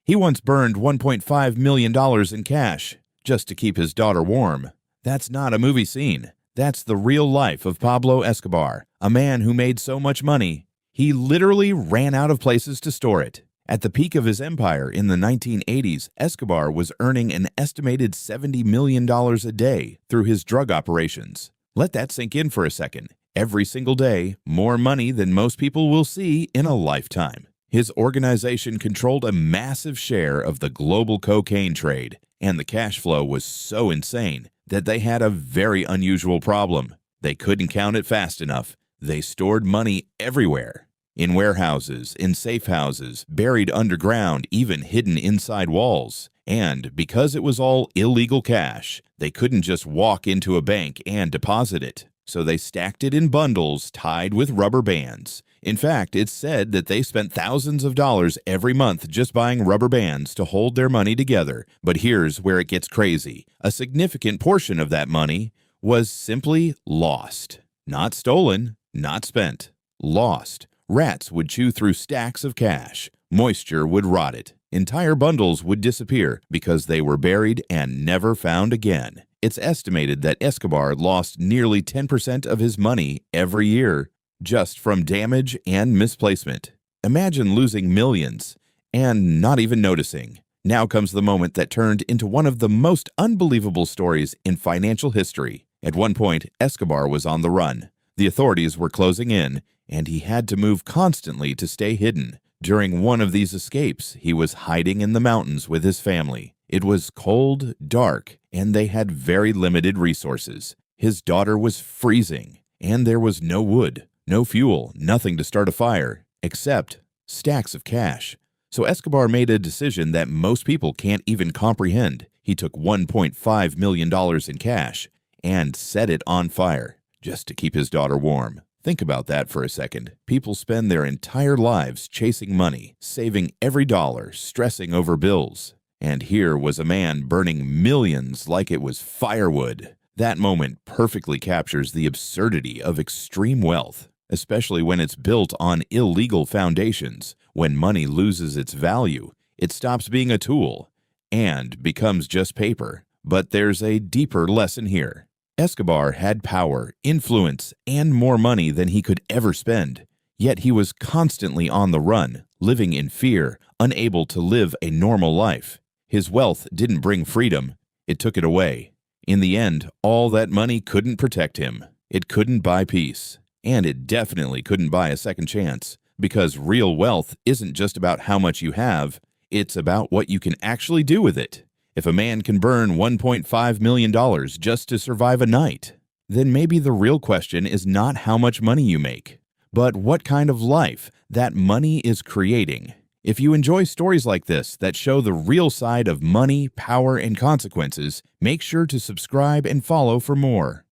He once burned $1.5 million in cash just to keep his daughter warm. That's not a movie scene. That's the real life of Pablo Escobar, a man who made so much money, he literally ran out of places to store it. At the peak of his empire in the 1980s, Escobar was earning an estimated $70 million a day through his drug operations. Let that sink in for a second. Every single day, more money than most people will see in a lifetime. His organization controlled a massive share of the global cocaine trade, and the cash flow was so insane that they had a very unusual problem. They couldn't count it fast enough. They stored money everywhere. In warehouses, in safe houses, buried underground, even hidden inside walls. And because it was all illegal cash, they couldn't just walk into a bank and deposit it. So they stacked it in bundles tied with rubber bands. In fact, it's said that they spent thousands of dollars every month just buying rubber bands to hold their money together. But here's where it gets crazy. A significant portion of that money was simply lost. Not stolen, not spent. Lost. Rats would chew through stacks of cash. Moisture would rot it. Entire bundles would disappear because they were buried and never found again. It's estimated that Escobar lost nearly 10% of his money every year just from damage and misplacement. Imagine losing millions and not even noticing. Now comes the moment that turned into one of the most unbelievable stories in financial history. At one point, Escobar was on the run. The authorities were closing in, and he had to move constantly to stay hidden. During one of these escapes, he was hiding in the mountains with his family. It was cold, dark, and they had very limited resources. His daughter was freezing, and there was no wood, no fuel, nothing to start a fire, except stacks of cash. So Escobar made a decision that most people can't even comprehend. He took $1.5 million in cash and set it on fire just to keep his daughter warm. Think about that for a second. People spend their entire lives chasing money, saving every dollar, stressing over bills. And here was a man burning millions like it was firewood. That moment perfectly captures the absurdity of extreme wealth, especially when it's built on illegal foundations. When money loses its value, it stops being a tool and becomes just paper. But there's a deeper lesson here. Escobar had power, influence, and more money than he could ever spend. Yet he was constantly on the run, living in fear, unable to live a normal life. His wealth didn't bring freedom, it took it away. In the end, all that money couldn't protect him. It couldn't buy peace. And it definitely couldn't buy a second chance. Because real wealth isn't just about how much you have, it's about what you can actually do with it. If a man can burn $1.5 million just to survive a night, then maybe the real question is not how much money you make, but what kind of life that money is creating. If you enjoy stories like this that show the real side of money, power, and consequences, make sure to subscribe and follow for more.